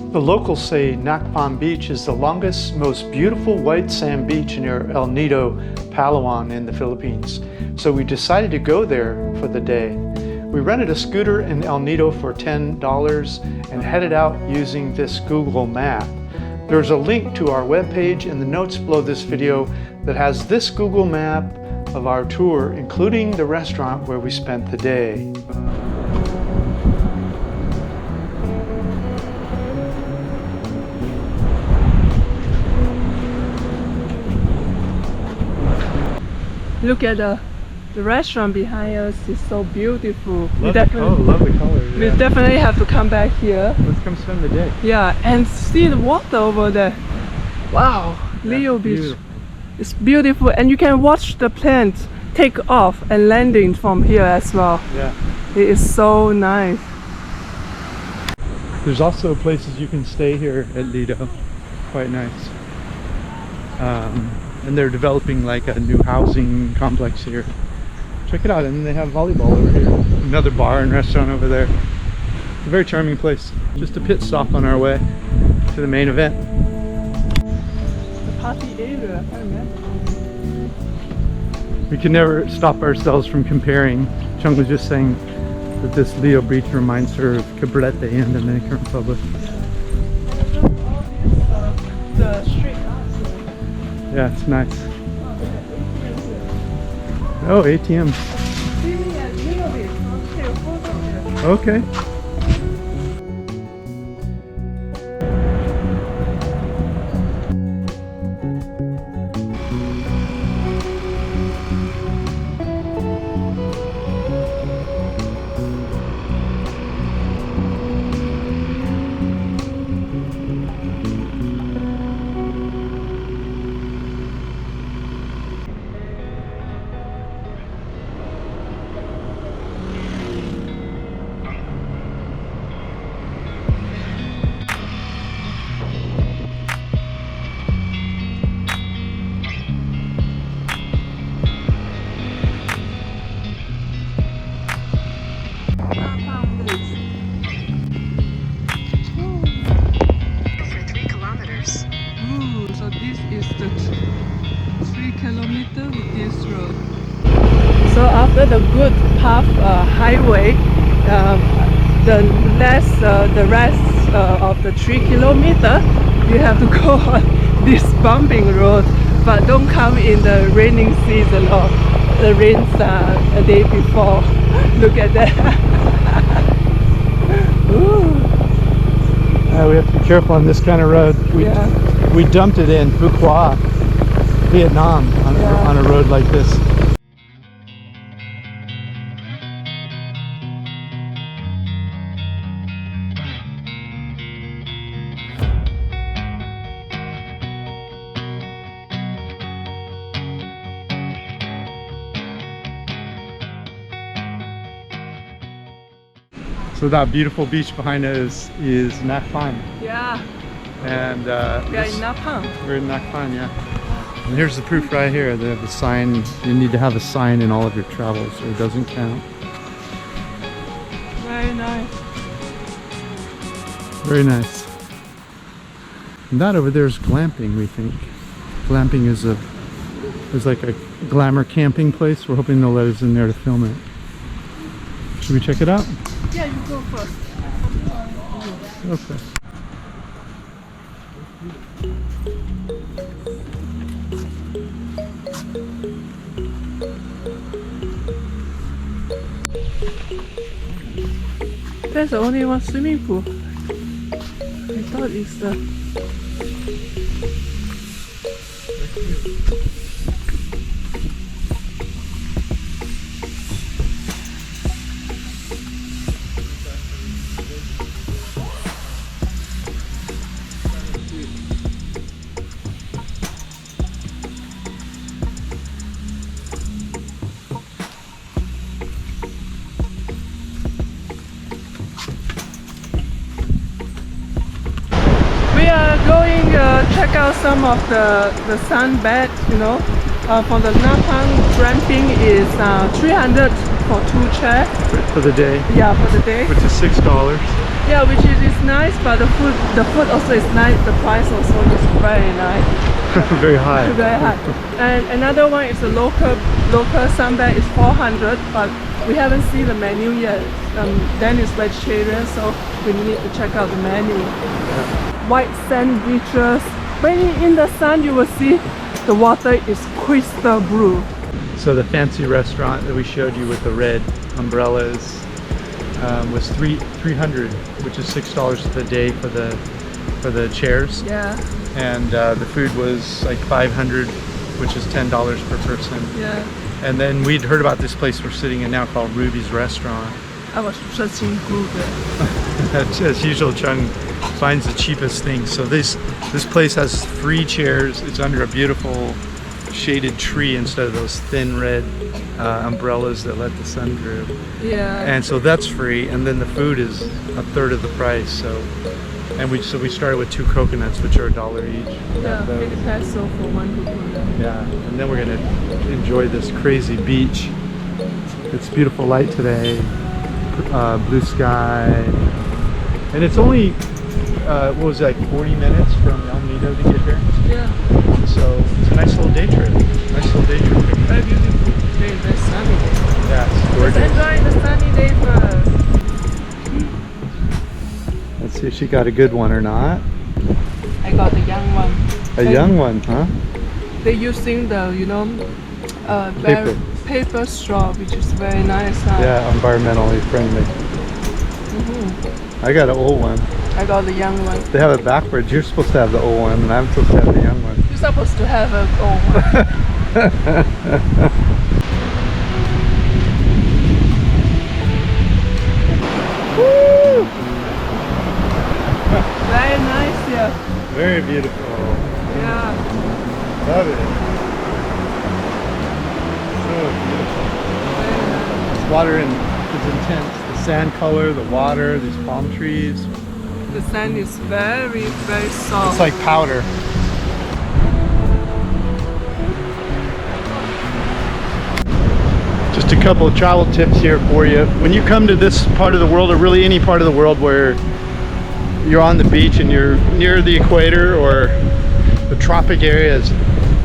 The locals say Nacpan Beach is the longest, most beautiful white sand beach near El Nido Palawan in the Philippines. So we decided to go there for the day. We rented a scooter in El Nido for $10 and headed out using this Google map. There's a link to our webpage in the notes below this video that has this Google map of our tour, including the restaurant where we spent the day. Look at the restaurant behind us. It's so beautiful. Love the color. We definitely have to come back here. Let's come spend the day. Yeah, and see the water over there. Wow, Leo Beach. Beautiful. It's beautiful, and you can watch the planes take off and landing from here as well. Yeah. It is so nice. There's also places you can stay here at Lido. Quite nice. And they're developing like a new housing complex here. Check it out, and they have volleyball over here. Another bar and restaurant over there. A very charming place. Just a pit stop on our way to the main event. The party area, I remember. We can never stop ourselves from comparing. Chung was just saying that this Lido Beach reminds her of 𝗂𝗢𝗄 in the Dominican Republic. The street art. Yeah, it's nice. Oh, ATM. Okay. So after the good path highway, the rest of the 3 kilometers, you have to go on this bumping road, but don't come in the raining season or the rains a day before. Look at that. We have to be careful on this kind of road. We dumped it in Phu Quoc, Vietnam, on a road like this. So that beautiful beach behind us is Nacpan. Yeah. And we are in Nacpan. We're in Nacpan, yeah. And here's the proof right here. They have the sign. You need to have a sign in all of your travels, or it doesn't count. Very nice. Very nice. And that over there is glamping, we think. Glamping is like a glamour camping place. We're hoping they'll let us in there to film it. Should we check it out? Yeah, you go first. Okay. There's only one swimming pool. I thought it's the... We are going check out some of the sunbed, you know. For the Nacpan glamping is 300 for 2 chairs. For the day. Yeah, for the day. Which is $6. Yeah, which is nice, but the food also is nice. The price also is very nice. Very high. Very high. And another one is a local sunbed is 400, but we haven't seen the menu yet. Then it's vegetarian, so we need to check out the menu. White sand beaches. When you're in the sun, you will see the water is crystal blue. So the fancy restaurant that we showed you with the red umbrellas was $300, which is $6 per day for the chairs. Yeah. And the food was like $500, which is $10 per person. Yeah. And then we'd heard about this place we're sitting in now called Ruby's Restaurant. I was searching Google. As usual, Chung finds the cheapest thing. So this place has 3 chairs. It's under a beautiful shaded tree instead of those thin red umbrellas that let the sun through. Yeah. And so that's free. And then the food is a third of the price. So we started with 2 coconuts, which are $1 each. Yeah, big peso for 1 coconut. Yeah. And then we're gonna enjoy this crazy beach. It's beautiful light today. Blue sky, and it's only what was it, like 40 minutes from El Nido to get here. Yeah. So it's a nice little day trip. Very beautiful day, very sunny day. Yeah, it's Let's gorgeous. enjoy the sunny day first. Let's see if she got a good one or not. I got the young one. A young one, huh? They're using the, you know, paper straw, which is very nice. Yeah, environmentally friendly. I got an old one. I got the young one. They have it backwards. You're supposed to have the old one, and I'm supposed to have the young one. You're supposed to have an old one. Woo! Very nice here. Very beautiful. Yeah. Love it. So beautiful. This water is intense. The sand color, the water, these palm trees. The sand is very, very soft. It's like powder. Just a couple of travel tips here for you. When you come to this part of the world, or really any part of the world where you're on the beach and you're near the equator or the tropic areas,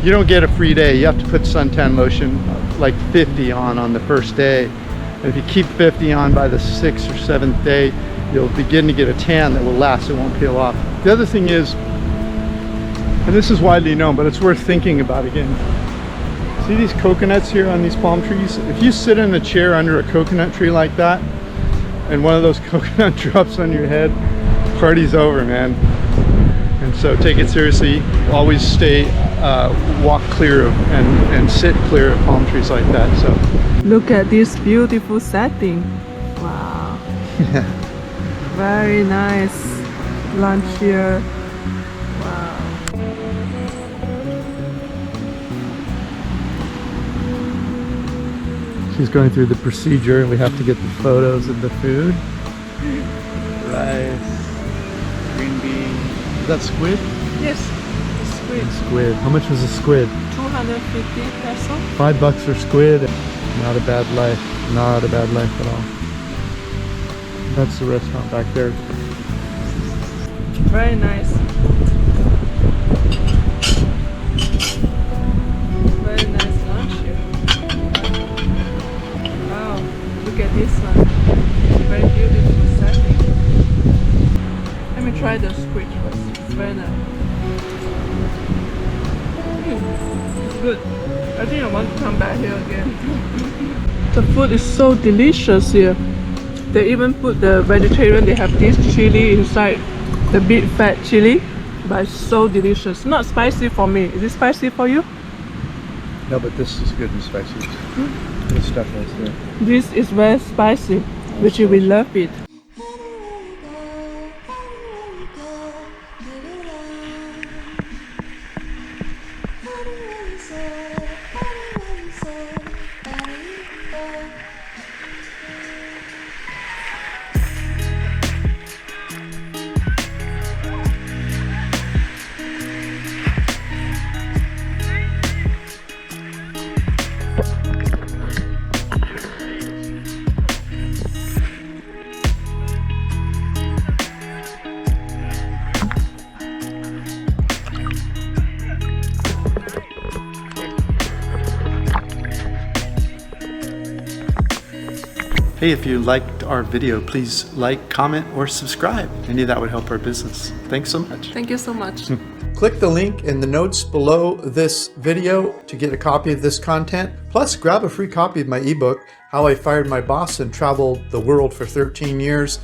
you don't get a free day. You have to put suntan lotion like 50 on the first day. And if you keep 50 on by the 6th or 7th day, you'll begin to get a tan that will last. It won't peel off. The other thing is, and this is widely known, but it's worth thinking about again. See these coconuts here on these palm trees? If you sit in a chair under a coconut tree like that, and one of those coconut drops on your head, party's over, man. And so take it seriously. Always walk clear of and sit clear of palm trees like that. So look at this beautiful setting. Wow. yeah. Very nice lunch here. Wow. She's going through the procedure, and we have to get the photos of the food. Rice, green bean. Is that squid? Yes, squid. Squid. How much was a squid? 250 peso. $5 for squid. Not a bad life. Not a bad life at all. That's the restaurant back there. Very nice. Very nice lunch here. Wow, look at this one. Very beautiful setting. Let me try the squid first. It's very nice. It's good. I think I want to come back here again. The food is so delicious here. They even put the vegetarian, they have this chili inside, the big fat chili, but it's so delicious. Not spicy for me. Is it spicy for you? No, but this is good and spicy. This stuff right there. This is very spicy, which we love it. Hey, if you liked our video, please like, comment, or subscribe. Any of that would help our business. Thanks so much. Thank you so much. Click the link in the notes below this video to get a copy of this content. Plus, grab a free copy of my ebook, How I Fired My Boss and Traveled the World for 13 Years.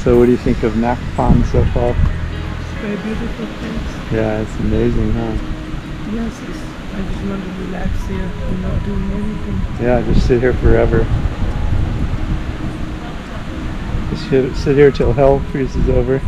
So what do you think of Nacpan so far? Very beautiful place. Yeah, it's amazing, huh? Yes, I just want to relax here and not doing anything. Yeah, just sit here forever. Just sit here till hell freezes over.